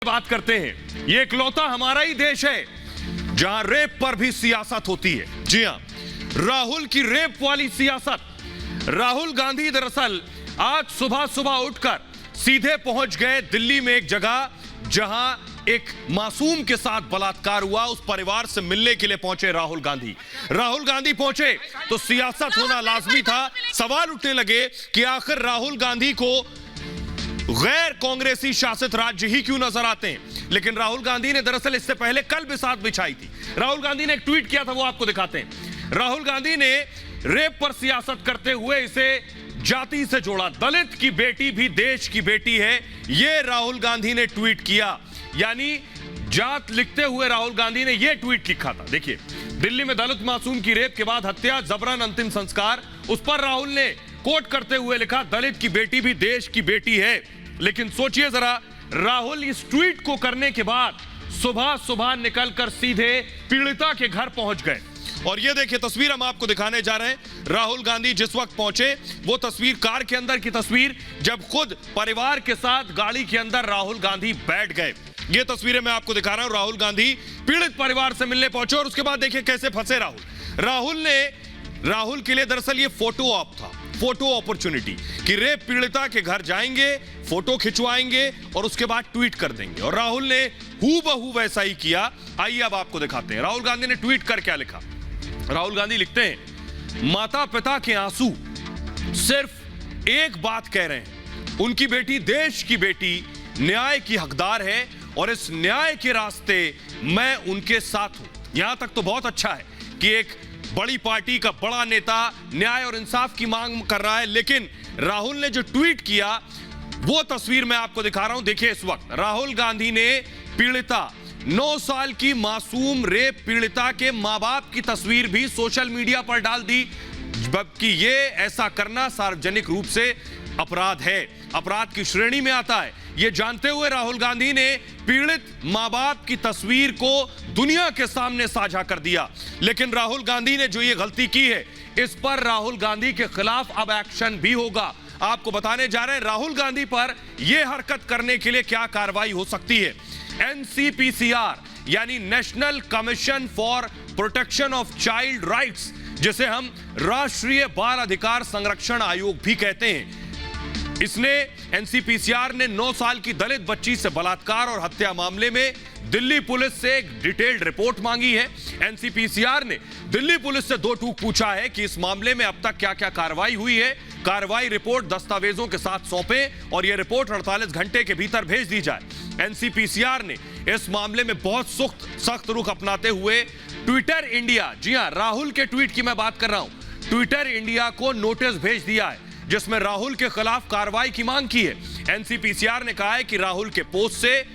बात करते हैं। ये इकलौता हमारा ही देश है जहां रेप पर भी सियासत होती है। जी हां, राहुल की रेप वाली सियासत। राहुल गांधी दरअसल आज सुबह सुबह उठकर सीधे पहुंच गए दिल्ली में एक जगह जहां एक मासूम के साथ बलात्कार हुआ। उस परिवार से मिलने के लिए पहुंचे राहुल गांधी। राहुल गांधी पहुंचे तो सियासत होना लाजमी था। सवाल उठने लगे कि आखिर राहुल गांधी को गैर कांग्रेसी शासित राज्य ही क्यों नजर आते हैं। लेकिन राहुल गांधी ने दरअसल इससे पहले कल बिसात बिछाई थी। राहुल गांधी ने एक ट्वीट किया था, वो आपको दिखाते हैं। राहुल गांधी ने रेप पर सियासत करते हुए इसे जाति से जोड़ा। दलित की बेटी भी देश की बेटी है, यह राहुल गांधी ने ट्वीट किया। यानी जात लिखते हुए राहुल गांधी ने यह ट्वीट लिखा था। देखिए, दिल्ली में दलित मासूम की रेप के बाद हत्या, जबरन अंतिम संस्कार। उस पर राहुल ने कोट करते हुए लिखा, दलित की बेटी भी देश की बेटी है। लेकिन सोचिए जरा, राहुल इस ट्वीट को करने के बाद सुबह सुबह निकलकर सीधे पीड़िता के घर पहुंच गए। और ये देखिए तस्वीर हम आपको दिखाने जा रहे हैं। राहुल गांधी जिस वक्त पहुंचे वो तस्वीर कार के अंदर की तस्वीर, जब खुद परिवार के साथ गाड़ी के अंदर राहुल गांधी बैठ गए। ये तस्वीरें मैं आपको दिखा रहा हूं। राहुल गांधी पीड़ित परिवार से मिलने पहुंचे और उसके बाद देखिए कैसे फंसे राहुल के लिए दरअसल ये फोटो ऑप था, फोटो अपॉर्चुनिटी, कि रेप पीड़िता के घर जाएंगे, फोटो खिंचवाएंगे और उसके बाद ट्वीट कर देंगे। और राहुल ने हूबहू वैसा ही किया। आइए अब आपको दिखाते हैं राहुल गांधी ने ट्वीट कर क्या लिखा। राहुल गांधी लिखते हैं, माता पिता के आंसू सिर्फ एक बात कह रहे हैं, उनकी बेटी देश की बेटी न्याय की हकदार है और इस न्याय के रास्ते मैं उनके साथ हूं। यहां तक तो बहुत अच्छा है कि एक बड़ी पार्टी का बड़ा नेता न्याय और इंसाफ की मांग कर रहा है। लेकिन राहुल ने जो ट्वीट किया वो तस्वीर मैं आपको दिखा रहा हूं। देखिए, इस वक्त राहुल गांधी ने पीड़िता 9 साल की मासूम रेप पीड़िता के मां बाप की तस्वीर भी सोशल मीडिया पर डाल दी, जबकि ये ऐसा करना सार्वजनिक रूप से अपराध है, अपराध की श्रेणी में आता है। ये जानते हुए राहुल गांधी ने पीड़ित मां बाप की तस्वीर को दुनिया के सामने साझा कर दिया। लेकिन राहुल गांधी ने जो ये गलती की है, इस पर राहुल गांधी के खिलाफ अब एक्शन भी होगा। आपको बताने जा रहे हैं राहुल गांधी पर यह हरकत करने के लिए क्या कार्रवाई हो सकती है। एनसीपीसीआर यानी national commission for protection of child rights, जिसे हम राष्ट्रीय बाल अधिकार संरक्षण आयोग भी कहते हैं, इसने एनसीपीसीआर ने 9 साल की दलित बच्ची से बलात्कार और हत्या मामले में दिल्ली पुलिस से एक डिटेल्ड रिपोर्ट मांगी है। एनसीपीसीआर ने दिल्ली पुलिस से 2 टूक पूछा है कि इस मामले में अब तक क्या क्या कार्रवाई हुई है, कार्रवाई रिपोर्ट दस्तावेजों के साथ सौंपें और यह रिपोर्ट 48 घंटे के भीतर भेज दी जाए। एनसीपीसीआर ने इस मामले में बहुत सख्त रुख अपनाते हुए ट्विटर इंडिया, जी हां, राहुल के ट्वीट की मैं बात कर रहा हूं, ट्विटर इंडिया को नोटिस भेज दिया है जिसमें राहुल के खिलाफ कार्रवाई की मांग की है। एनसीपीसीआर ने कहा है कि राहुल के पोस्ट से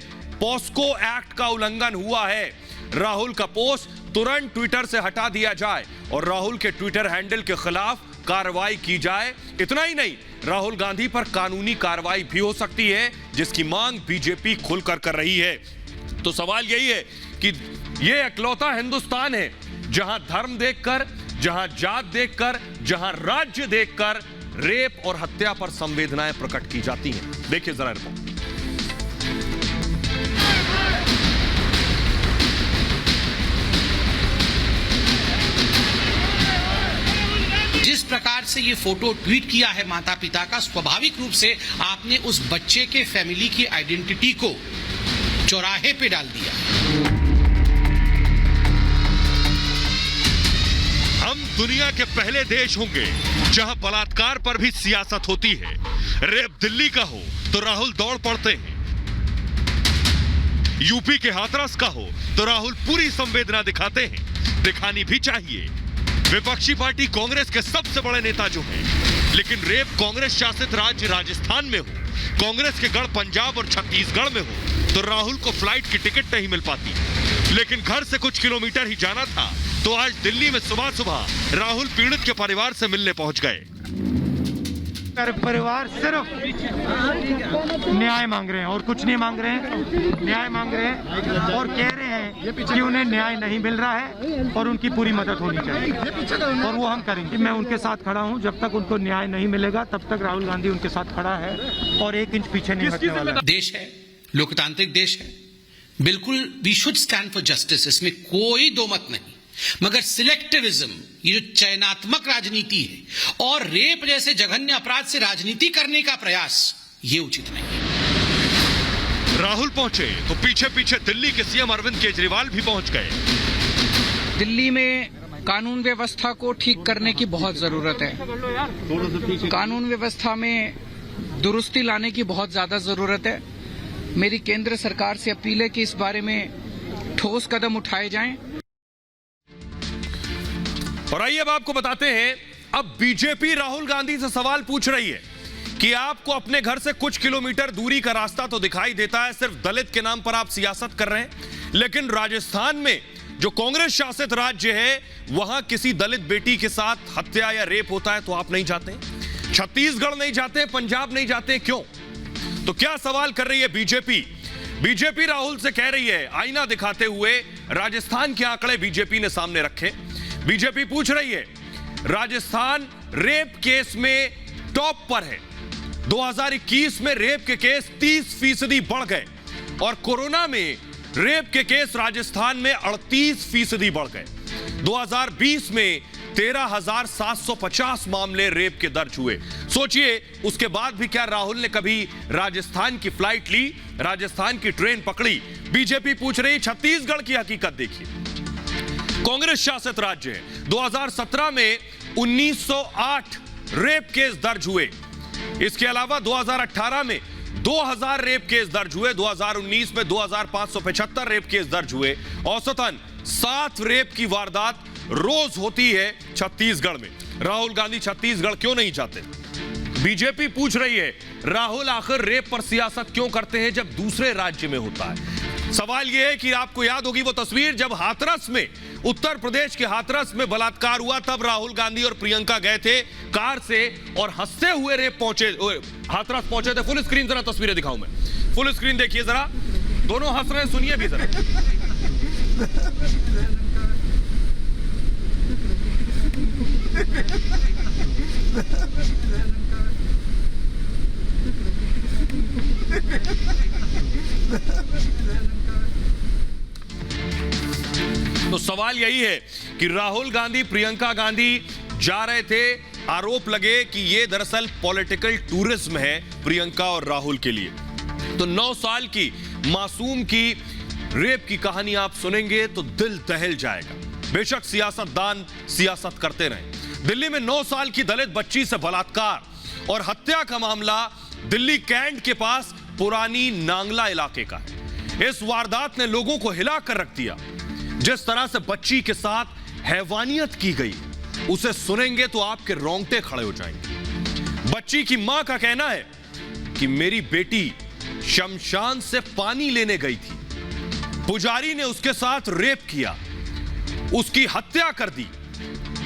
पॉस्को एक्ट का उल्लंघन हुआ है। राहुल का पोस्ट तुरंत ट्विटर से हटा दिया जाए और राहुल के ट्विटर हैंडल के खिलाफ कार्रवाई की जाए। इतना ही नहीं, राहुल गांधी पर कानूनी कार्रवाई भी हो सकती है, जिसकी मांग बीजेपी खुलकर कर रही है। तो सवाल यही है कि यह इकलौता हिंदुस्तान है जहां धर्म देखकर, जहां जात देखकर, जहां राज्य देखकर रेप और हत्या पर संवेदनाएं प्रकट की जाती हैं। देखिए जरा रिपोर्ट। जिस प्रकार से ये फोटो ट्वीट किया है माता पिता का, स्वाभाविक रूप से आपने उस बच्चे के फैमिली की आइडेंटिटी को चौराहे पे डाल दिया। हम दुनिया के पहले देश होंगे जहां बलात्कार पर भी सियासत होती है। रेप दिल्ली का हो तो राहुल दौड़ पड़ते हैं, यूपी के हाथरस का हो तो राहुल पूरी संवेदना दिखाते हैं। दिखानी भी चाहिए। विपक्षी पार्टी कांग्रेस के सबसे बड़े नेता जो हैं, लेकिन रेप कांग्रेस शासित राज्य राजस्थान में हो, कांग्रेस के गढ़ पंजाब और छत्तीसगढ़ में हो, तो राहुल को फ्लाइट की टिकट नहीं मिल पाती। लेकिन घर से कुछ किलोमीटर ही जाना था तो आज दिल्ली में सुबह सुबह राहुल पीड़ित के परिवार से मिलने पहुंच गए। परिवार सिर्फ न्याय मांग रहे हैं और कुछ नहीं मांग रहे हैं, न्याय मांग रहे हैं और कह रहे हैं कि उन्हें न्याय नहीं मिल रहा है और उनकी पूरी मदद होनी चाहिए और वो हम करेंगे। मैं उनके साथ खड़ा हूं, जब तक उनको न्याय नहीं मिलेगा तब तक राहुल गांधी उनके साथ खड़ा है और 1 इंच पीछे नहीं हटने वाला। देश है, लोकतांत्रिक देश है, बिल्कुल we should stand for justice, इसमें कोई दो मत नहीं। मगर सिलेक्टिविज्म, ये जो चयनात्मक राजनीति है और रेप जैसे जघन्य अपराध से राजनीति करने का प्रयास, ये उचित नहीं है। राहुल पहुंचे तो पीछे पीछे दिल्ली के सीएम अरविंद केजरीवाल भी पहुंच गए। दिल्ली में कानून व्यवस्था को ठीक करने की बहुत जरूरत है। कानून व्यवस्था में दुरुस्ती लाने की बहुत ज्यादा जरूरत है। मेरी केंद्र सरकार से अपील है कि इस बारे में ठोस कदम उठाए जाएं। और आइए अब आपको बताते हैं, अब बीजेपी राहुल गांधी से सवाल पूछ रही है कि आपको अपने घर से कुछ किलोमीटर दूरी का रास्ता तो दिखाई देता है, सिर्फ दलित के नाम पर आप सियासत कर रहे हैं, लेकिन राजस्थान में जो कांग्रेस शासित राज्य है वहां किसी दलित बेटी के साथ हत्या या रेप होता है तो आप नहीं जाते, छत्तीसगढ़ नहीं जाते, पंजाब नहीं जाते, क्यों? तो क्या सवाल कर रही है बीजेपी? बीजेपी राहुल से कह रही है, आईना दिखाते हुए राजस्थान के आंकड़े बीजेपी ने सामने रखे। बीजेपी पूछ रही है, राजस्थान रेप केस में टॉप पर है। 2021 में रेप के केस 30% बढ़ गए और कोरोना में रेप के केस राजस्थान में 38% बढ़ गए। 2020 में 13,750 मामले रेप के दर्ज हुए। सोचिए, उसके बाद भी क्या राहुल ने कभी राजस्थान की फ्लाइट ली, राजस्थान की ट्रेन पकड़ी? बीजेपी पूछ रही, छत्तीसगढ़ की हकीकत देखिए। कांग्रेस शासित राज्य है। 2017 में 1908 रेप केस दर्ज हुए। इसके अलावा 2018 में 2000 रेप केस दर्ज हुए। 2019 में 2575 रेप केस दर्ज हुए। औसतन 7 रेप की वारदात रोज होती है छत्तीसगढ़ में। राहुल गांधी छत्तीसगढ़ क्यों नहीं जाते? बीजेपी पूछ रही है, राहुल आखिर रेप पर सियासत क्यों करते हैं जब दूसरे राज्य में होता है? सवाल यह है कि आपको याद होगी वो तस्वीर जब हाथरस में, उत्तर प्रदेश के हाथरस में बलात्कार हुआ, तब राहुल गांधी और प्रियंका गए थे कार से और हंसते हुए रेप पहुंचे, हाथरस पहुंचे थे। फुल स्क्रीन जरा तस्वीरें दिखाऊं मैं, फुल स्क्रीन देखिए जरा, दोनों हंस रहे हैं, सुनिए भी जरा। तो सवाल यही है कि राहुल गांधी, प्रियंका गांधी जा रहे थे, आरोप लगे कि ये दरअसल पॉलिटिकल टूरिज्म है प्रियंका और राहुल के लिए। तो 9 साल की मासूम की रेप की कहानी आप सुनेंगे तो दिल दहल जाएगा। बेशक सियासतदान सियासत करते रहे। दिल्ली में 9 साल की दलित बच्ची से बलात्कार और हत्या का मामला दिल्ली कैंट के पास पुरानी नांगला इलाके का है। इस वारदात ने लोगों को हिला कर रख दिया। जिस तरह से बच्ची के साथ हैवानियत की गई, उसे सुनेंगे तो आपके रोंगटे खड़े हो जाएंगे। बच्ची की मां का कहना है कि मेरी बेटी शमशान से पानी लेने गई थी, पुजारी ने उसके साथ रेप किया, उसकी हत्या कर दी,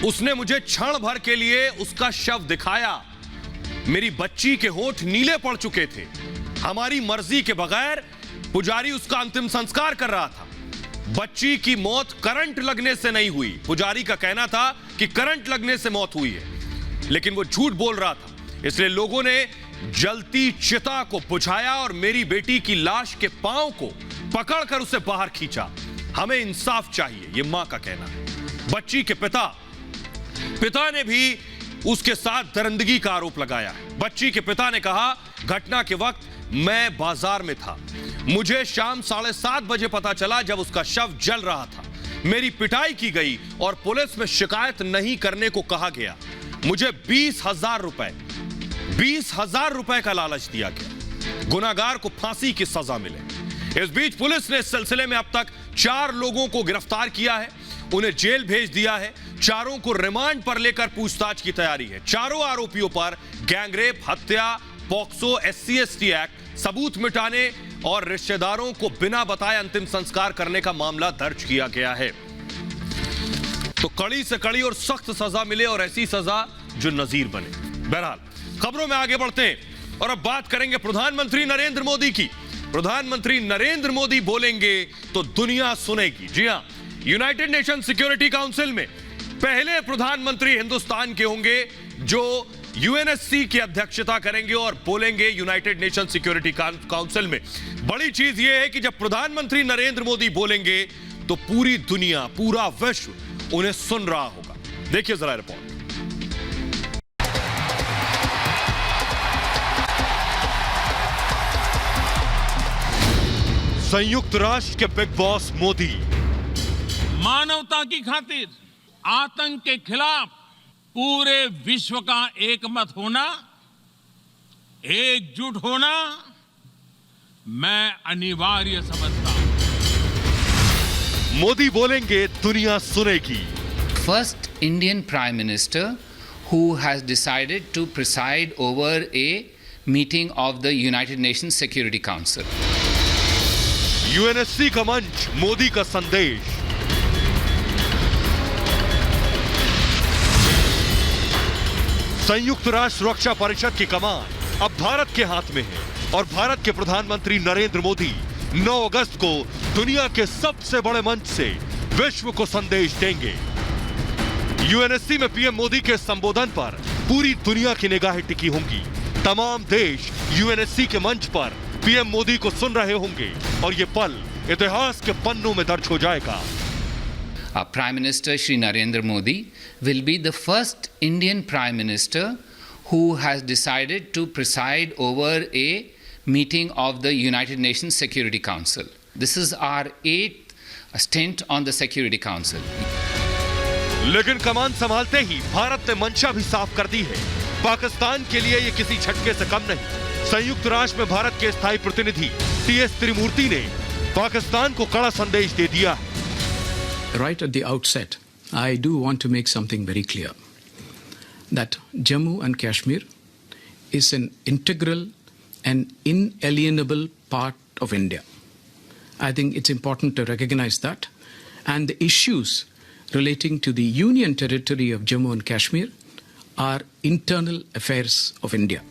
उसने मुझे क्षण भर के लिए उसका शव दिखाया, मेरी बच्ची के होठ नीले पड़ चुके थे, हमारी मर्जी के बगैर पुजारी उसका अंतिम संस्कार कर रहा था। बच्ची की मौत करंट लगने से नहीं हुई। पुजारी का कहना था कि करंट लगने से मौत हुई है, लेकिन वो झूठ बोल रहा था। इसलिए लोगों ने जलती चिता को बुझाया और मेरी बेटी की लाश के पांव को पकड़कर उसे बाहर खींचा। हमें इंसाफ चाहिए, यह मां का कहना है। बच्ची के पिता ने भी उसके साथ दरिंदगी का आरोप लगाया है। बच्ची के पिता ने कहा, घटना के वक्त मैं बाजार में था, मुझे शाम 7:30 बजे पता चला जब उसका शव जल रहा था। मेरी पिटाई की गई और पुलिस में शिकायत नहीं करने को कहा गया। मुझे 20,000 रुपए का लालच दिया गया। गुनाहगार को फांसी की सजा मिले। इस बीच पुलिस ने इस सिलसिले में अब तक 4 लोगों को गिरफ्तार किया है, उन्हें जेल भेज दिया है। चारों को रिमांड पर लेकर पूछताछ की तैयारी है। चारों आरोपियों पर गैंगरेप, हत्या, पॉक्सो, SC/ST एक्ट, सबूत मिटाने और रिश्तेदारों को बिना बताए अंतिम संस्कार करने का मामला दर्ज किया गया है। तो कड़ी से कड़ी और सख्त सजा मिले और ऐसी सजा जो नजीर बने। बहरहाल खबरों में आगे बढ़ते हैं और अब बात करेंगे प्रधानमंत्री नरेंद्र मोदी की। प्रधानमंत्री नरेंद्र मोदी बोलेंगे तो दुनिया सुनेगी। जी हां, यूनाइटेड नेशन सिक्योरिटी काउंसिल में पहले प्रधानमंत्री हिंदुस्तान के होंगे जो UNSC की अध्यक्षता करेंगे और बोलेंगे यूनाइटेड नेशन सिक्योरिटी काउंसिल में। बड़ी चीज यह है कि जब प्रधानमंत्री नरेंद्र मोदी बोलेंगे तो पूरी दुनिया, पूरा विश्व उन्हें सुन रहा होगा। देखिए जरा रिपोर्ट। संयुक्त राष्ट्र के बिग बॉस मोदी मानवता की खातिर आतंक के खिलाफ पूरे विश्व का एकमत होना, एकजुट होना मैं अनिवार्य समझता हूं। मोदी बोलेंगे, दुनिया सुनेगी। First Indian Prime Minister who has decided to preside over a meeting of the United Nations Security Council. UNSC का मंच, मोदी का संदेश। संयुक्त राष्ट्र सुरक्षा परिषद की कमान अब भारत के हाथ में है और भारत के प्रधानमंत्री नरेंद्र मोदी 9 अगस्त को दुनिया के सबसे बड़े मंच से विश्व को संदेश देंगे। यूएनएससी में पीएम मोदी के संबोधन पर पूरी दुनिया की निगाहें टिकी होंगी। तमाम देश यूएनएससी के मंच पर पीएम मोदी को सुन रहे होंगे और ये पल इतिहास के पन्नों में दर्ज हो जाएगा। Prime Minister Shri Narendra Modi will be the first Indian Prime Minister who has decided to preside over a meeting of the United Nations Security Council. This is our 8th stint on the Security Council. लेकिन कमान संभालते ही भारत ने मंशा भी साफ कर दी है। पाकिस्तान के लिए ये किसी झटके से कम नहीं। संयुक्त राष्ट्र में भारत के स्थायी प्रतिनिधि टीएस त्रिमूर्ति ने पाकिस्तान को कड़ा संदेश दे दिया है। Right at the outset, I do want to make something very clear, that Jammu and Kashmir is an integral and inalienable part of India. I think it's important to recognize that, and the issues relating to the Union territory of Jammu and Kashmir are internal affairs of India.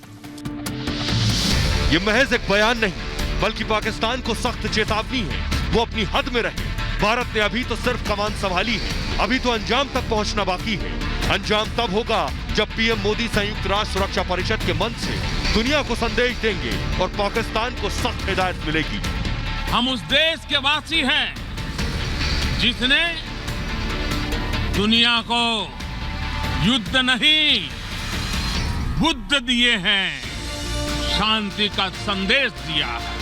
ये महज एक बयान नहीं, बल्कि पाकिस्तान को सख्त चेतावनी है, वो अपनी हद में रहे। भारत ने अभी तो सिर्फ कमान संभाली है, अभी तो अंजाम तक पहुंचना बाकी है। अंजाम तब होगा जब पीएम मोदी संयुक्त राष्ट्र सुरक्षा परिषद के मंच से दुनिया को संदेश देंगे और पाकिस्तान को सख्त हिदायत मिलेगी। हम उस देश के वासी हैं जिसने दुनिया को युद्ध नहीं, बुद्ध दिए हैं, शांति का संदेश दिया है।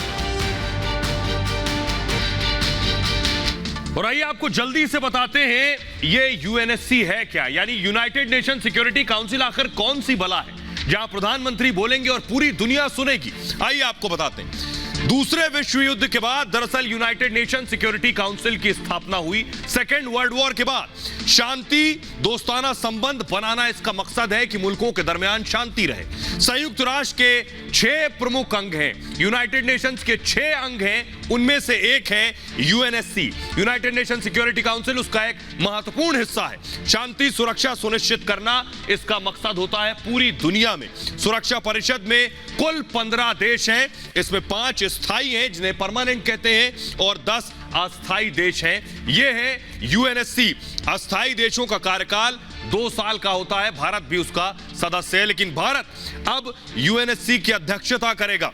और आइए आपको जल्दी से बताते हैं ये यूएनएससी है क्या, यानी यूनाइटेड नेशन सिक्योरिटी काउंसिल आखिर कौन सी बला है जहां प्रधानमंत्री बोलेंगे और पूरी दुनिया सुनेगी। आइए आपको बताते हैं। दूसरे विश्व युद्ध के बाद दरअसल यूनाइटेड नेशन सिक्योरिटी काउंसिल की स्थापना हुई। सेकेंड वर्ल्ड वॉर के बाद शांति, दोस्ताना संबंध बनाना इसका मकसद है कि मुल्कों के दरमियान शांति रहे। संयुक्त राष्ट्र के 6 प्रमुख अंग हैं, यूनाइटेड नेशंस के 6 अंग हैं, उनमें से एक है UNSC, United nation security council. उसका एक महत्वपूर्ण हिस्सा है शांति सुरक्षा सुनिश्चित करना। इसका मकसद होता है पूरी दुनिया में। सुरक्षा परिषद में कुल 15 देश हैं, इसमें 5 स्थायी हैं जिन्हें परमानेंट कहते हैं और 10 अस्थायी देश हैं। यह है यूएनएससी। अस्थायी देशों का कार्यकाल 2 साल का होता है, भारत भी उसका सदस्य है, लेकिन भारत अब यूएनएससी की अध्यक्षता करेगा।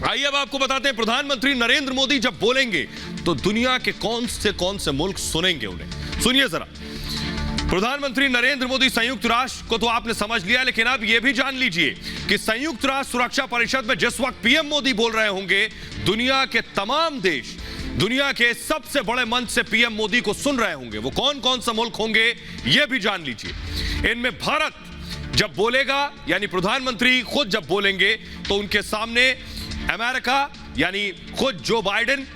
आइए अब आपको बताते हैं प्रधानमंत्री नरेंद्र मोदी जब बोलेंगे तो दुनिया के कौन से मुल्क सुनेंगे उन्हें। सुनिए जरा। प्रधानमंत्री नरेंद्र मोदी संयुक्त राष्ट्र को तो आपने समझ लिया, लेकिन अब यह भी जान लीजिए कि संयुक्त राष्ट्र सुरक्षा परिषद में जिस वक्त पीएम मोदी बोल रहे होंगे, दुनिया के तमाम देश दुनिया के सबसे बड़े मंच से पीएम मोदी को सुन रहे होंगे। वो कौन से मुल्क होंगे यह भी जान लीजिए। इनमें भारत जब बोलेगा, यानी प्रधानमंत्री खुद जब बोलेंगे तो उनके सामने अमेरिका यानी खुद जो बाइडेन,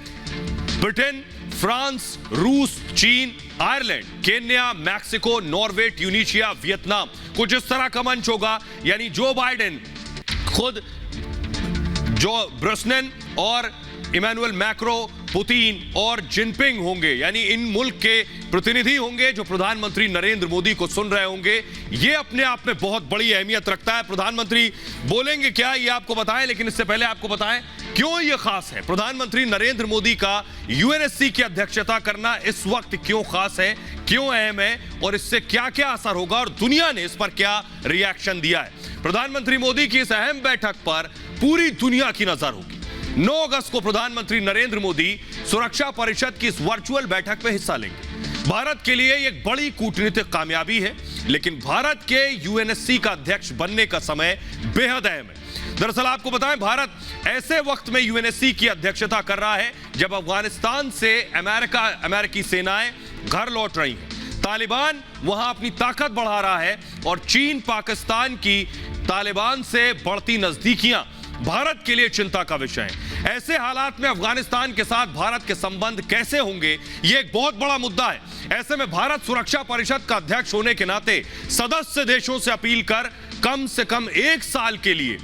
ब्रिटेन, फ्रांस, रूस, चीन, Ireland, Kenya, Mexico, Norway, Tunisia, Vietnam, कुछ इस तरह का मंच होगा। यानी जो बाइडेन खुद, जो ब्रसनेन और इमैनुअल मैक्रो, पुतिन और जिनपिंग होंगे, यानी इन मुल्क के प्रतिनिधि होंगे जो प्रधानमंत्री नरेंद्र मोदी को सुन रहे होंगे। ये अपने आप में बहुत बड़ी अहमियत रखता है। प्रधानमंत्री बोलेंगे क्या ये आपको बताएं, लेकिन इससे पहले आपको बताएं क्यों ये खास है। प्रधानमंत्री नरेंद्र मोदी का यूएनएससी की अध्यक्षता करना इस वक्त क्यों खास है, क्यों अहम है और इससे क्या क्या असर होगा और दुनिया ने इस पर क्या रिएक्शन दिया है। प्रधानमंत्री मोदी की इस अहम बैठक पर पूरी दुनिया की नजर होगी। 9 अगस्त को प्रधानमंत्री नरेंद्र मोदी सुरक्षा परिषद की इस वर्चुअल बैठक में हिस्सा लेंगे। भारत के लिए एक बड़ी कूटनीतिक कामयाबी है, लेकिन भारत के यूएनएससी का अध्यक्ष बनने का समय बेहद अहम है। दरअसल आपको बताएं, भारत ऐसे वक्त में यूएनएससी की अध्यक्षता कर रहा है जब अफगानिस्तान से अमेरिकी सेनाएं घर लौट रही हैं, तालिबान वहां अपनी ताकत बढ़ा रहा है और चीन पाकिस्तान की तालिबान से बढ़ती नजदीकियां भारत के लिए चिंता का विषय है। ऐसे हालात में अफगानिस्तान के साथ भारत के संबंध कैसे होंगे, यह एक बहुत बड़ा मुद्दा है। ऐसे में भारत सुरक्षा परिषद का अध्यक्ष होने के नाते सदस्य देशों से अपील कर कम से कम 1 साल के लिए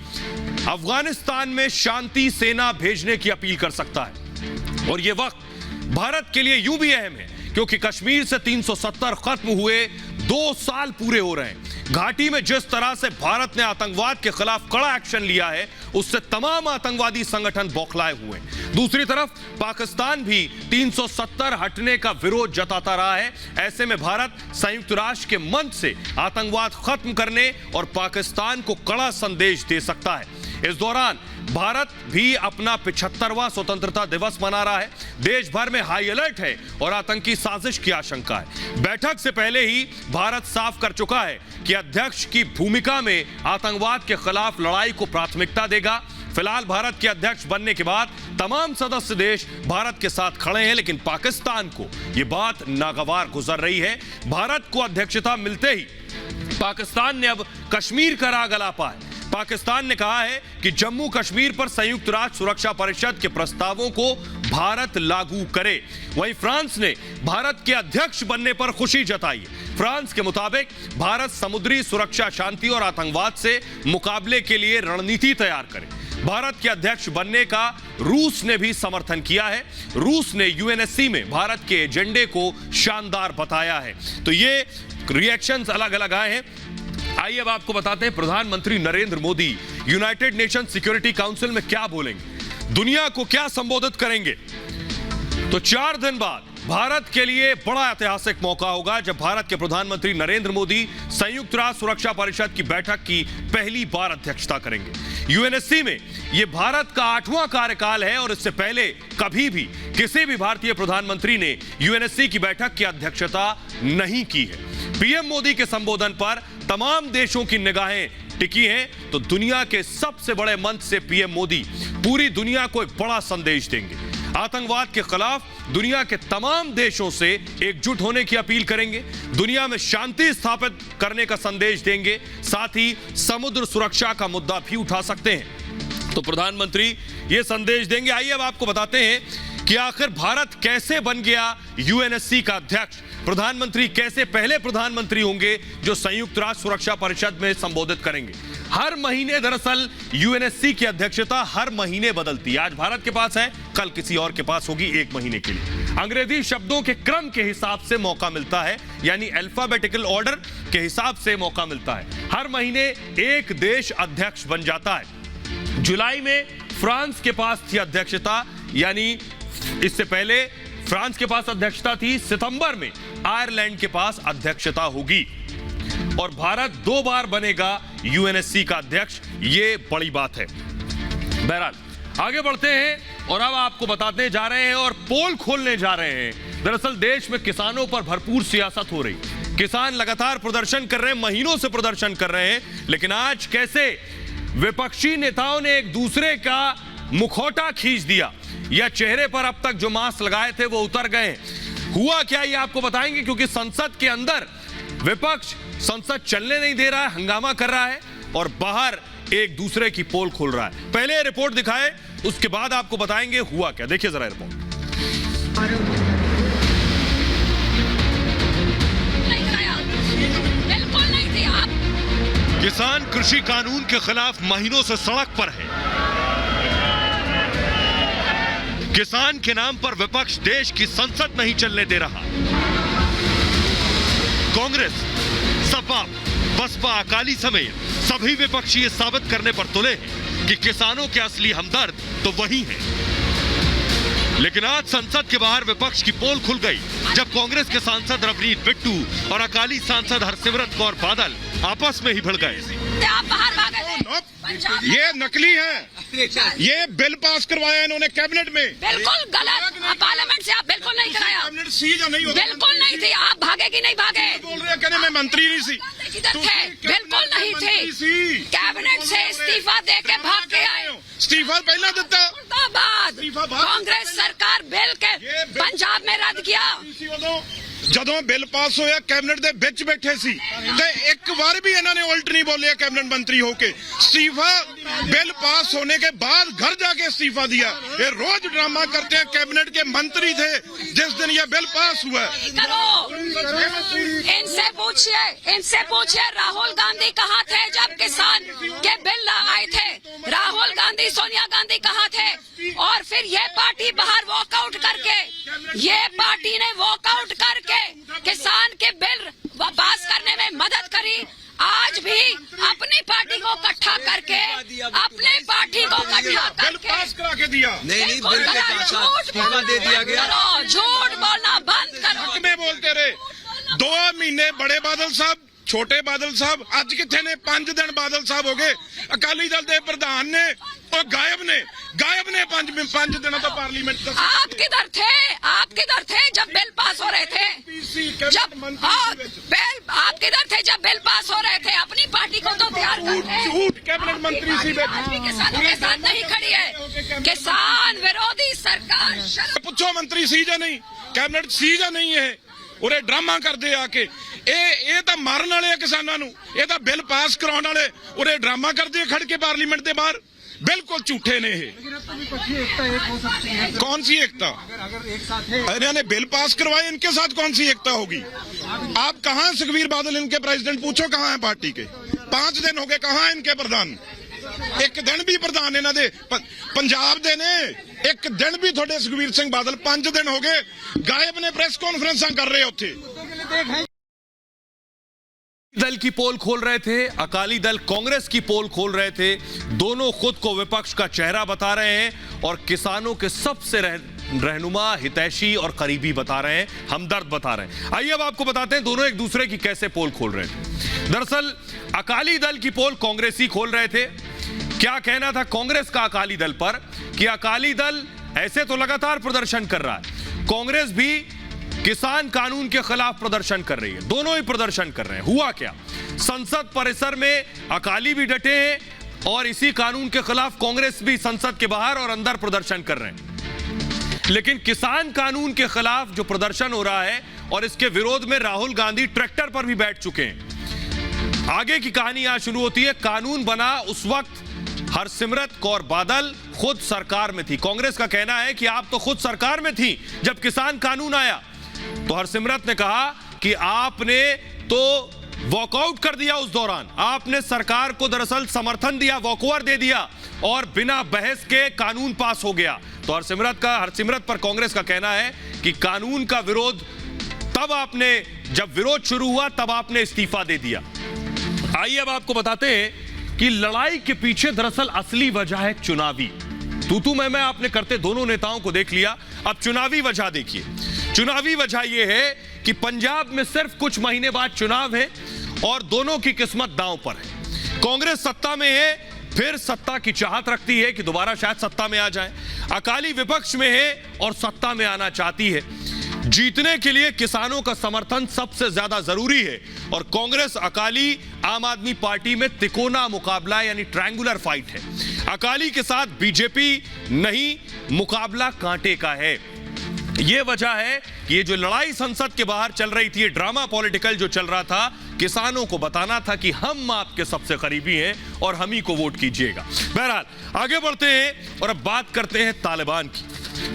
अफगानिस्तान में शांति सेना भेजने की अपील कर सकता है। और यह वक्त भारत के लिए यूं भी अहम है क्योंकि कश्मीर से 370 खत्म हुए 2 साल पूरे हो रहे हैं। घाटी में जिस तरह से भारत ने आतंकवाद के खिलाफ कड़ा एक्शन लिया है, उससे तमाम आतंकवादी संगठन बौखलाए हुए हैं। दूसरी तरफ पाकिस्तान भी 370 हटने का विरोध जताता रहा है। ऐसे में भारत संयुक्त राष्ट्र के मंच से आतंकवाद खत्म करने और पाकिस्तान को कड़ा संदेश दे सकता है। इस दौरान भारत भी अपना 75वां स्वतंत्रता दिवस मना रहा है। देश भर में हाई अलर्ट है और आतंकी साजिश की आशंका है। बैठक से पहले ही भारत साफ कर चुका है कि अध्यक्ष की भूमिका में आतंकवाद के खिलाफ लड़ाई को प्राथमिकता देगा। फिलहाल भारत के अध्यक्ष बनने के बाद तमाम सदस्य देश भारत के साथ खड़े हैं, लेकिन पाकिस्तान को यह बात नागवार गुजर रही है। भारत को अध्यक्षता मिलते ही पाकिस्तान ने अब कश्मीर का राग अलापा है। पाकिस्तान ने कहा है कि जम्मू कश्मीर पर संयुक्त राष्ट्र सुरक्षा परिषद के प्रस्तावों को भारत लागू करे। वहीं फ्रांस ने भारत के अध्यक्ष बनने पर खुशी जताई है। फ्रांस के मुताबिक भारत समुद्री सुरक्षा, शांति और आतंकवाद से मुकाबले के लिए रणनीति तैयार करे। भारत के अध्यक्ष बनने का रूस ने भी समर्थन किया है। रूस ने यूएनएससी में भारत के एजेंडे को शानदार बताया है। तो ये रिएक्शंस अलग अलग आए हैं। आइए अब आपको बताते हैं प्रधानमंत्री Narendra Modi United nation security council में क्या बोलेंगे, दुनिया को क्या संबोधित करेंगे। तो 4 दिन बाद भारत के लिए बड़ा ऐतिहासिक मौका होगा जब भारत के प्रधानमंत्री नरेंद्र मोदी संयुक्त राष्ट्र सुरक्षा परिषद की बैठक की पहली बार अध्यक्षता करेंगे। यूएनएससी में यह भारत का 8वां कार्यकाल है और इससे पहले कभी भी किसी भी भारतीय प्रधानमंत्री ने यूएनएससी की बैठक की अध्यक्षता नहीं की है। पीएम मोदी के संबोधन पर तमाम देशों की निगाहें टिकी हैं, तो दुनिया के सबसे बड़े मंच से पीएम मोदी पूरी दुनिया को एक बड़ा संदेश देंगे। आतंकवाद के खिलाफ दुनिया के तमाम देशों से एकजुट होने की अपील करेंगे, दुनिया में शांति स्थापित करने का संदेश देंगे, साथ ही समुद्र सुरक्षा का मुद्दा भी उठा सकते हैं। तो प्रधानमंत्री ये संदेश देंगे। आइए अब आपको बताते हैं कि आखिर भारत कैसे बन गया यूएनएससी का अध्यक्ष। प्रधानमंत्री कैसे पहले प्रधानमंत्री होंगे जो संयुक्त राष्ट्र सुरक्षा परिषद में संबोधित करेंगे। हर महीने दरअसल यूएनएससी की अध्यक्षता हर महीने बदलती है। आज भारत के पास है, कल किसी और के पास होगी 1 महीने के लिए। अंग्रेजी शब्दों के क्रम के हिसाब से मौका मिलता है, यानी अल्फाबेटिकल ऑर्डर के हिसाब से मौका मिलता है। हर महीने एक देश अध्यक्ष बन जाता है। जुलाई में फ्रांस के पास थी अध्यक्षता, यानी इससे पहले फ्रांस के पास अध्यक्षता थी। सितंबर में आयरलैंड के पास अध्यक्षता होगी और भारत 2 बार बनेगा यूएनएससी का अध्यक्ष। ये बड़ी बात है। बहरहाल आगे बढ़ते हैं और अब आपको बताते जा रहे हैं और पोल खोलने जा रहे हैं। दरअसल देश में किसानों पर भरपूर सियासत हो रही। किसान लगातार प्रदर्शन कर रहे हैं, महीनों से प्रदर्शन कर रहे हैं, लेकिन आज कैसे विपक्षी नेताओं ने एक दूसरे का मुखौटा खींच दिया या चेहरे पर अब तक जो मास्क लगाए थे वो उतर गए। हुआ क्या ये आपको बताएंगे, क्योंकि संसद के अंदर विपक्ष संसद चलने नहीं दे रहा है, हंगामा कर रहा है और बाहर एक दूसरे की पोल खोल रहा है। पहले रिपोर्ट दिखाए, उसके बाद आपको बताएंगे हुआ क्या। देखिए जरा रिपोर्ट। किसान कृषि कानून के खिलाफ महीनों से सड़क पर है। किसान के नाम पर विपक्ष देश की संसद नहीं चलने दे रहा। कांग्रेस, सपा, बसपा, अकाली समेत सभी विपक्षी ये साबित करने पर तुले हैं कि किसानों के असली हमदर्द तो वही हैं। लेकिन आज संसद के बाहर विपक्ष की पोल खुल गई जब कांग्रेस के सांसद रवनीत बिट्टू और अकाली सांसद हरसिमरत कौर बादल आपस में ही भिड़ गए। ये नकली है। ये बिल पास करवाया इन्होंने कैबिनेट में। बिल्कुल गलत। पार्लियामेंट से आप बिल्कुल नहीं कराया। कैबिनेट सी या नहीं होगा? बिल्कुल नहीं थी। आप भागे कि नहीं भागे? बोल रहे हैं कहने मैं मंत्री नहीं सी। किधर थे? बिल्कुल नहीं थे। कैबिनेट से इस्तीफा दे के भाग के आए। इस्तीफा पहला देता बाद कांग्रेस सरकार बिल के पंजाब में रद्द किया। ਜਦੋਂ ਬਿੱਲ ਪਾਸ ਹੋਇਆ ਕੈਬਨਿਟ ਦੇ ਵਿੱਚ ਬੈਠੇ ਸੀ ਤੇ ਇੱਕ ਵਾਰ भी इन्होंने उल्ट नहीं बोले कैबिनेट मंत्री होके। इस्तीफा बिल पास होने के बाद घर जाके इस्तीफा दिया। ये रोज ड्रामा करते हैं। कैबिनेट के मंत्री थे जिस दिन ये बिल पास हुआ। इनसे पूछिए राहुल गांधी कहाँ थे जब किसान के बिल आए थे? राहुल गांधी सोनिया गांधी कहाँ थे? और फिर ये पार्टी बाहर वॉकआउट करके, ये पार्टी ने वॉकआउट करके किसान के बिल पास करने में मदद करी। आज भी अपनी पार्टी को इकट्ठा करके, अपने पार्टी को इकट्ठा करके पास करा के दिया। नहीं बिल के साथ दे दिया गया। झूठ बोलना बंद करो। में बोलते रहे 2 महीने बड़े बादल साहब, छोटे बादल साहब, अज किथे ने 5 दिन बादल साहब हो गए। अकाली दल के प्रधान ने और गायब ने 5 दिनों तो पार्लियामेंट। आप किधर थे? आप किधर थे जब बिल पास हो रहे थे? आप किधर थे जब बिल पास हो रहे थे? अपनी पार्टी को तो तैयार करते। झूठ कैबिनेट मंत्री सी किसानों के साथ नहीं खड़ी है। किसान विरोधी सरकार। पूछो मंत्री सी या नहीं, कैबिनेट सी या नहीं है। उरे ड्रामा करते आके ਇਹ ਤਾਂ ਮਾਰਨ ਵਾਲੇ ਆ ਕਿਸਾਨਾਂ ਨੂੰ। ਇਹ ਤਾਂ ਬਿੱਲ ਪਾਸ ਕਰਾਉਣ ਵਾਲੇ ਉਰੇ ਡਰਾਮਾ ਕਰਦੇ ਆ ਖੜ ਕੇ ਪਾਰਲੀमेंट ਦੇ ਬਾਹਰ। बिल्कुल झूठे ने ये। कौन सी एकता? इन्होंने बिल पास करवाए, इनके साथ कौन सी एकता होगी? आप कहाँ सुखबीर बादल इनके प्रेसिडेंट? पूछो कहाँ है पार्टी के। 5 दिन हो गए, कहाँ इनके प्रधान? एक दिन भी प्रधान इन्हों दे पंजाब दे ने एक दिन भी थोड़े सुखबीर सिंह बादल 5 दिन हो गए गायब ने। प्रेस कॉन्फ्रेंस कर रहे उत्थे। दल की पोल खोल रहे थे, अकाली दल कांग्रेस की पोल खोल रहे थे। दोनों खुद को विपक्ष का चेहरा बता रहे हैं और किसानों के सबसे रहनुमा, हितैषी और करीबी बता रहे हैं, हमदर्द बता रहे हैं। आइए अब आपको बताते हैं दोनों एक दूसरे की कैसे पोल खोल रहे थे। दरअसल अकाली दल की पोल कांग्रेसी खोल रहे थे। क्या कहना था कांग्रेस का अकाली दल पर कि अकाली दल ऐसे तो लगातार प्रदर्शन कर रहा है, कांग्रेस भी किसान कानून के खिलाफ प्रदर्शन कर रही है। दोनों ही प्रदर्शन कर रहे हैं। हुआ क्या? संसद परिसर में अकाली भी डटे हैं और इसी कानून के खिलाफ कांग्रेस भी संसद के बाहर और अंदर प्रदर्शन कर रहे हैं। लेकिन किसान कानून के खिलाफ जो प्रदर्शन हो रहा है और इसके विरोध में राहुल गांधी ट्रैक्टर पर भी बैठ चुके हैं। आगे की कहानी यहां शुरू होती है। कानून बना उस वक्त हरसिमरत कौर बादल खुद सरकार में थी। कांग्रेस का कहना है कि आप तो खुद सरकार में थी जब किसान कानून आया। तो हरसिमरत ने कहा कि आपने तो वॉकआउट कर दिया उस दौरान, आपने सरकार को दरअसल समर्थन दिया, वॉकओवर दे दिया और बिना बहस के कानून पास हो गया। तो हरसिमरत पर कांग्रेस का कहना है कि कानून का विरोध तब आपने, जब विरोध शुरू हुआ तब आपने इस्तीफा दे दिया। आइए अब आपको बताते हैं कि लड़ाई के पीछे दरअसल असली वजह है चुनावी। तू मैं आपने करते दोनों नेताओं को देख लिया। अब चुनावी वजह देखिए। चुनावी वजह यह है कि पंजाब में सिर्फ कुछ महीने बाद चुनाव है और दोनों की किस्मत दांव पर है। कांग्रेस सत्ता में है, फिर सत्ता की चाहत रखती है कि दोबारा शायद सत्ता में आ जाए। अकाली विपक्ष में है और सत्ता में आना चाहती है। जीतने के लिए किसानों का समर्थन सबसे ज्यादा जरूरी है और कांग्रेस, अकाली, आम आदमी पार्टी में तिकोना मुकाबला यानी ट्रायंगुलर फाइट है। अकाली के साथ बीजेपी नहीं, मुकाबला कांटे का है। यह वजह है कि ये जो लड़ाई संसद के बाहर चल रही थी, ड्रामा पॉलिटिकल जो चल रहा था, किसानों को बताना था कि हम आपके सबसे करीबी हैं और हम ही को वोट कीजिएगा। बहरहाल आगे बढ़ते हैं और अब बात करते हैं तालिबान की।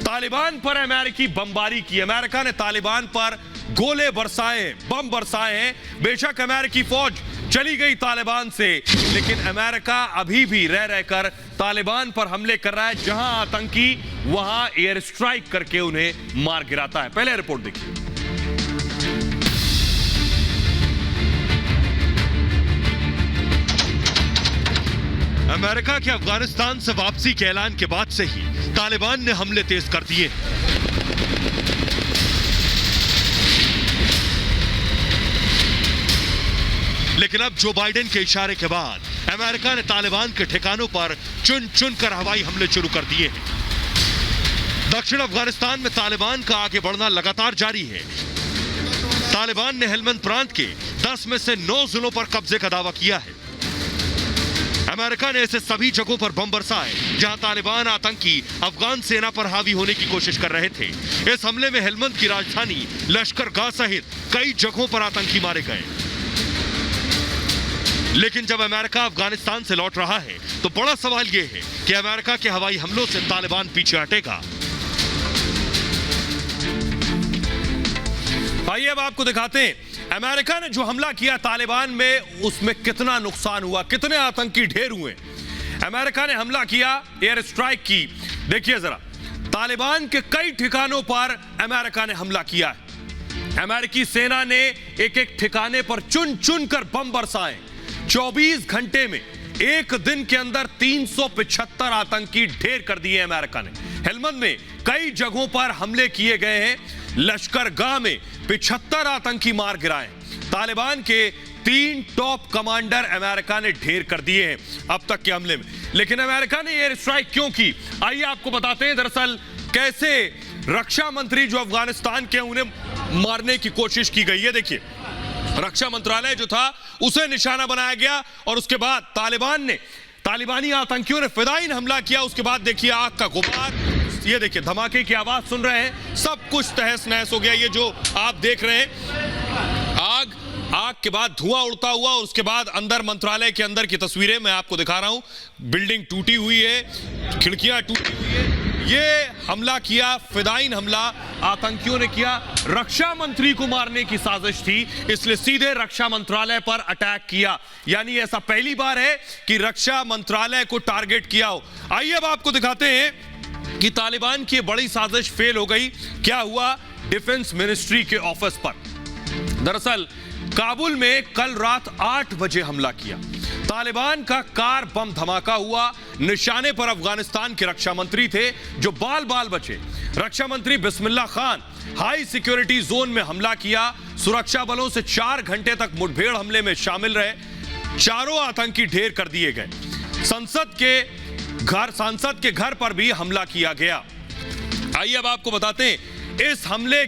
तालिबान पर अमेरिकी बमबारी की। अमेरिका ने तालिबान पर गोले बरसाए, बम बरसाए हैं। बेशक अमेरिकी फौज चली गई तालिबान से, लेकिन अमेरिका अभी भी रह रहकर तालिबान पर हमले कर रहा है। जहां आतंकी वहां एयर स्ट्राइक करके उन्हें मार गिराता है। पहले रिपोर्ट देखिए। अमेरिका के अफगानिस्तान से वापसी के ऐलान के बाद से ही तालिबान ने हमले तेज कर दिए। लेकिन अब जो बाइडेन के इशारे के बाद अमेरिका ने तालिबान के ठिकानों पर चुन चुन कर हवाई हमले शुरू कर दिए हैं। दक्षिण अफगानिस्तान में तालिबान का आगे बढ़ना लगातार जारी है। तालिबान ने हेलमंद प्रांत के 10 में से 9 जिलों पर कब्जे का दावा किया है। अमेरिका ने ऐसे सभी जगहों पर बम बरसाए जहां तालिबान आतंकी अफगान सेना पर हावी होने की कोशिश कर रहे थे। इस हमले में हेलमंद की राजधानी लश्करगाह सहित कई जगहों पर आतंकी मारे गए। लेकिन जब अमेरिका अफगानिस्तान से लौट रहा है तो बड़ा सवाल यह है कि अमेरिका के हवाई हमलों से तालिबान पीछे हटेगा। आइए अब आपको दिखाते हैं अमेरिका ने जो हमला किया तालिबान में, उसमें कितना नुकसान हुआ, कितने आतंकी ढेर हुए। अमेरिका ने हमला किया, एयर स्ट्राइक की। देखिए जरा, तालिबान के कई ठिकानों पर अमेरिका ने हमला किया है। अमेरिकी सेना ने एक एक ठिकाने पर चुन चुन कर बम बरसाए। 24 घंटे में, एक दिन के अंदर 375 आतंकी ढेर कर दिए अमेरिका ने। हेलमंद में कई जगहों पर हमले किए गए हैं। लश्करगाह में 75 आतंकी मार गिराए। तालिबान के 3 टॉप कमांडर अमेरिका ने ढेर कर दिए हैं अब तक के हमले में। लेकिन अमेरिका ने एयर स्ट्राइक क्यों की, आइए आपको बताते हैं। दरअसल कैसे रक्षा मंत्री जो अफगानिस्तान के, उन्हें मारने की कोशिश की गई है। देखिए, रक्षा मंत्रालय जो था उसे निशाना बनाया गया और उसके बाद तालिबानी आतंकियों ने फिदायीन हमला किया। उसके बाद देखिए आग का गुबार, ये देखिए धमाके की आवाज सुन रहे हैं, सब कुछ तहस नहस हो गया। ये जो आप देख रहे हैं आग के बाद धुआं उड़ता हुआ, और उसके बाद अंदर मंत्रालय के अंदर की तस्वीरें मैं आपको दिखा रहा हूं। बिल्डिंग टूटी हुई है, खिड़कियां टूटी हुई है। ये हमला किया, फिदायीन हमला आतंकियों ने किया। रक्षा मंत्री को मारने की साजिश थी, इसलिए सीधे रक्षा मंत्रालय पर अटैक किया। यानी ऐसा पहली बार है कि रक्षा मंत्रालय को टारगेट किया हो। आइए अब आपको दिखाते हैं कि तालिबान की बड़ी साजिश फेल हो गई। क्या हुआ डिफेंस मिनिस्ट्री के ऑफिस पर। दरअसल काबुल में कल रात 8 बजे हमला किया। तालिबान का कार बम धमाका हुआ। निशाने पर अफगानिस्तान के रक्षा मंत्री थे जो बाल बाल बचे। रक्षा मंत्री Bismillah Khan high security zone में हमला किया। सुरक्षा बलों से 4 घंटे तक मुठभेड़ हमले में शामिल रहे। चारों आतंकी ढेर कर दिए गए। सांसद के घर पर भी हमला किया गया। आइए अब आपको बताते हैं, इस हमले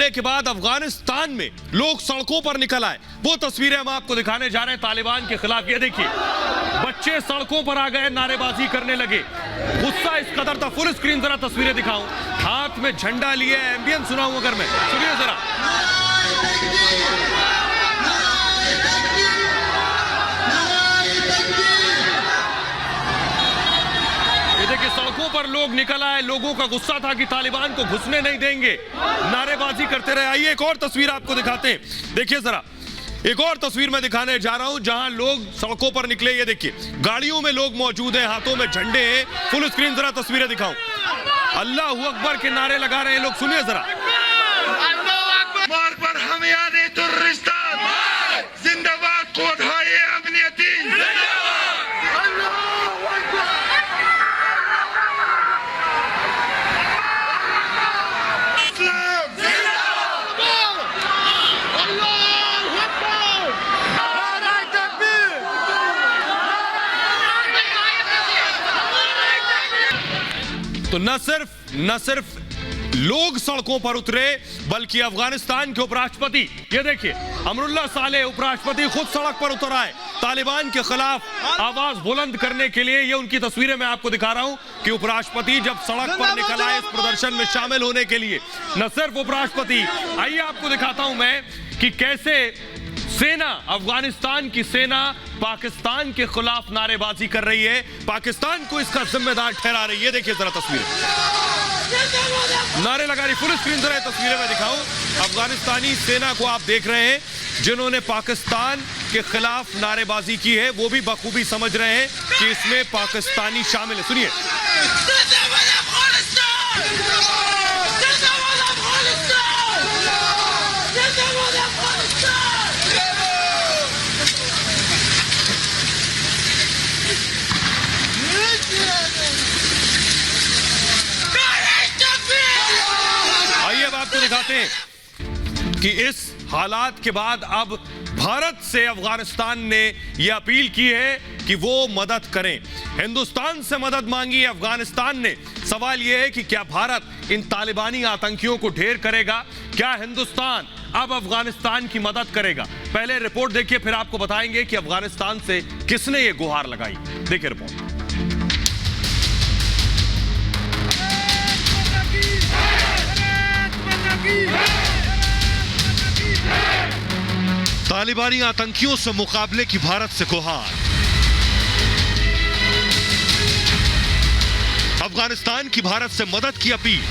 के बाद अफगानिस्तान में लोग सड़कों पर निकल आए। वो तस्वीरें हम आपको दिखाने जा रहे हैं तालिबान के खिलाफ। ये देखिए, बच्चे सड़कों पर आ गए, नारेबाजी करने लगे। गुस्सा इस कदर था, फुल स्क्रीन जरा तस्वीरें दिखाऊं। हाथ में झंडा लिए, एम्बियंस सुनाऊं अगर मैं, सुनिए जरा। देखिए, सड़कों पर लोग निकल आए। लोगों का गुस्सा था कि तालिबान को घुसने नहीं देंगे, नारेबाजी करते रहे। आइए एक और तस्वीर आपको दिखाते हैं। देखिए जरा, एक और तस्वीर मैं दिखाने जा रहा हूं जहां लोग सड़कों पर निकले। ये देखिए, गाड़ियों में लोग मौजूद हैं, हाथों में झंडे हैं। फुल स्क्रीन जरा तस्वीरें दिखाऊं। अल्लाह अकबर के नारे लगा रहे हैं लोग, सुनिए जरा। पर हम याद जिंदाबाद तो न सिर्फ लोग सड़कों पर उतरे, बल्कि अफगानिस्तान के उपराष्ट्रपति, ये देखिए अमरुल्लाह सालेह उपराष्ट्रपति खुद सड़क पर उतर आए तालिबान के खिलाफ आवाज बुलंद करने के लिए। ये उनकी तस्वीरें मैं आपको दिखा रहा हूं कि उपराष्ट्रपति जब सड़क पर निकल आए इस प्रदर्शन में शामिल होने के लिए। न सिर्फ उपराष्ट्रपति, आइए आपको दिखाता हूं मैं कि कैसे सेना, अफगानिस्तान की सेना पाकिस्तान के खिलाफ नारेबाजी कर रही है, पाकिस्तान को इसका जिम्मेदार ठहरा रही है। देखिए जरा तस्वीरें, नारे लगा रही। फुल स्क्रीन जरा तस्वीरें मैं दिखाऊं। अफगानिस्तानी सेना को आप देख रहे हैं जिन्होंने पाकिस्तान के खिलाफ नारेबाजी की है, वो भी बखूबी समझ रहे हैं कि इसमें पाकिस्तानी शामिल है। सुनिए। आइए अब आपको दिखाते हैं कि इस हालात के बाद अब भारत से अफगानिस्तान ने यह अपील की है कि वो मदद करें। हिंदुस्तान से मदद मांगी है अफगानिस्तान ने। सवाल यह है कि क्या भारत इन तालिबानी आतंकियों को ढेर करेगा? क्या हिंदुस्तान अब अफगानिस्तान की मदद करेगा? पहले रिपोर्ट देखिए, फिर आपको बताएंगे कि अफगानिस्तान से किसने ये गुहार लगाई। देखिए रिपोर्ट। तालिबानी आतंकियों से मुकाबले की भारत से गुहार। अफगानिस्तान की भारत से मदद की अपील।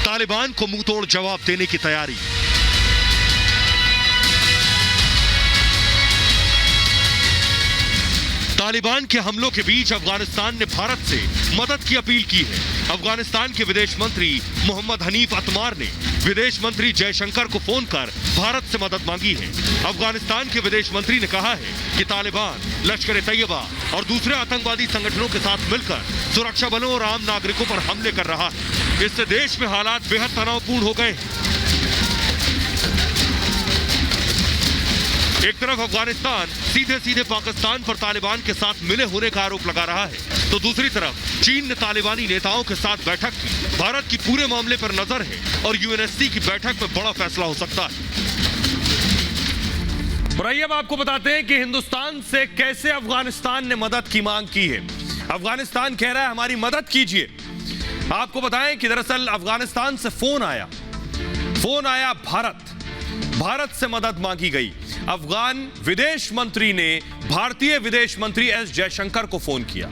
तालिबान को मुंहतोड़ जवाब देने की तैयारी। तालिबान के हमलों के बीच अफगानिस्तान ने भारत से मदद की अपील की है। अफगानिस्तान के विदेश मंत्री मोहम्मद हनीफ अतमार ने विदेश मंत्री जयशंकर को फोन कर भारत से मदद मांगी है। अफगानिस्तान के विदेश मंत्री ने कहा है कि तालिबान लश्कर-ए-तैयबा और दूसरे आतंकवादी संगठनों के साथ मिलकर सुरक्षा बलों और आम नागरिकों पर हमले कर रहा है। इससे देश में हालात बेहद तनावपूर्ण हो गए हैं। एक तरफ अफगानिस्तान सीधे सीधे पाकिस्तान पर तालिबान के साथ मिले होने का आरोप लगा रहा है, तो दूसरी तरफ चीन ने तालिबानी नेताओं के साथ बैठक की। भारत की पूरे मामले पर नजर है और यूएनएससी की बैठक में बड़ा फैसला हो सकता है। और आइए अब आपको बताते हैं कि हिंदुस्तान से कैसे अफगानिस्तान ने मदद की मांग की है। अफगानिस्तान कह रहा है हमारी मदद कीजिए। आपको बताएं कि दरअसल अफगानिस्तान से फोन आया भारत से मदद मांगी गई। अफगान विदेश मंत्री ने भारतीय विदेश मंत्री एस जयशंकर को फोन किया।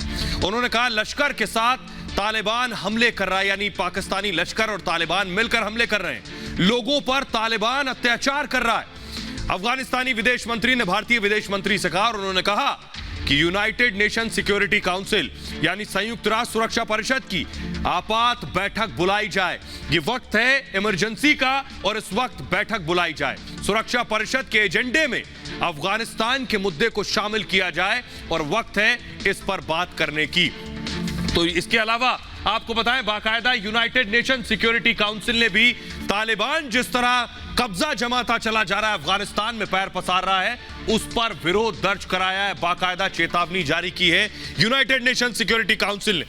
उन्होंने कहा लश्कर के साथ तालिबान हमले कर रहा है, यानी पाकिस्तानी लश्कर और तालिबान मिलकर हमले कर रहे हैं। लोगों पर तालिबान अत्याचार कर रहा है। अफगानिस्तानी विदेश मंत्री ने भारतीय विदेश मंत्री से कहा और उन्होंने कहा कि यूनाइटेड नेशन सिक्योरिटी काउंसिल यानी संयुक्त राष्ट्र सुरक्षा परिषद की आपात बैठक बुलाई जाए। ये वक्त है इमरजेंसी का और इस वक्त बैठक बुलाई जाए। सुरक्षा परिषद के एजेंडे में अफगानिस्तान के मुद्दे को शामिल किया जाए और वक्त है इस पर बात करने की। तो इसके अलावा आपको बताएं बाकायदा यूनाइटेड नेशन सिक्योरिटी काउंसिल ने भी तालिबान जिस तरह कब्जा जमाता चला जा रहा है, अफगानिस्तान में पैर पसार रहा है, उस पर विरोध दर्ज कराया है, बाकायदा चेतावनी जारी की है यूनाइटेड नेशन सिक्योरिटी काउंसिल ने।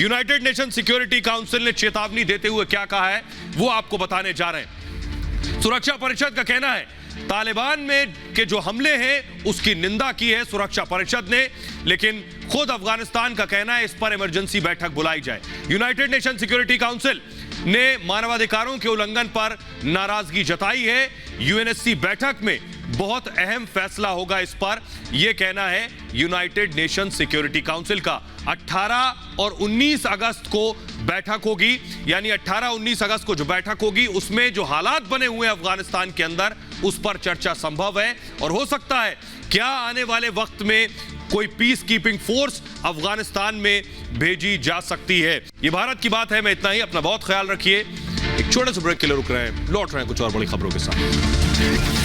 यूनाइटेड नेशन सिक्योरिटी काउंसिल ने चेतावनी देते हुए क्या कहा है वो आपको बताने जा रहे हैं। सुरक्षा परिषद का कहना है तालिबान में के जो हमले हैं उसकी निंदा की है सुरक्षा परिषद ने, लेकिन खुद अफगानिस्तान का कहना है इस पर इमरजेंसी बैठक बुलाई जाए। यूनाइटेड नेशन सिक्योरिटी काउंसिल ने मानवाधिकारों के उल्लंघन पर नाराजगी जताई है। यूएनएससी बैठक में बहुत अहम फैसला होगा इस पर, यह कहना है यूनाइटेड नेशन सिक्योरिटी काउंसिल का। 18 और 19 अगस्त को बैठक होगी, यानी 18-19 अगस्त को जो बैठक होगी उसमें जो हालात बने हुए हैं अफगानिस्तान के अंदर उस पर चर्चा संभव है। और हो सकता है क्या आने वाले वक्त में कोई पीस कीपिंग फोर्स अफगानिस्तान में भेजी जा सकती है। ये भारत की बात है। मैं इतना ही, अपना बहुत ख्याल रखिए। एक छोटे से ब्रेक के लिए रुक रहे हैं, लौट रहे हैं कुछ और बड़ी खबरों के साथ।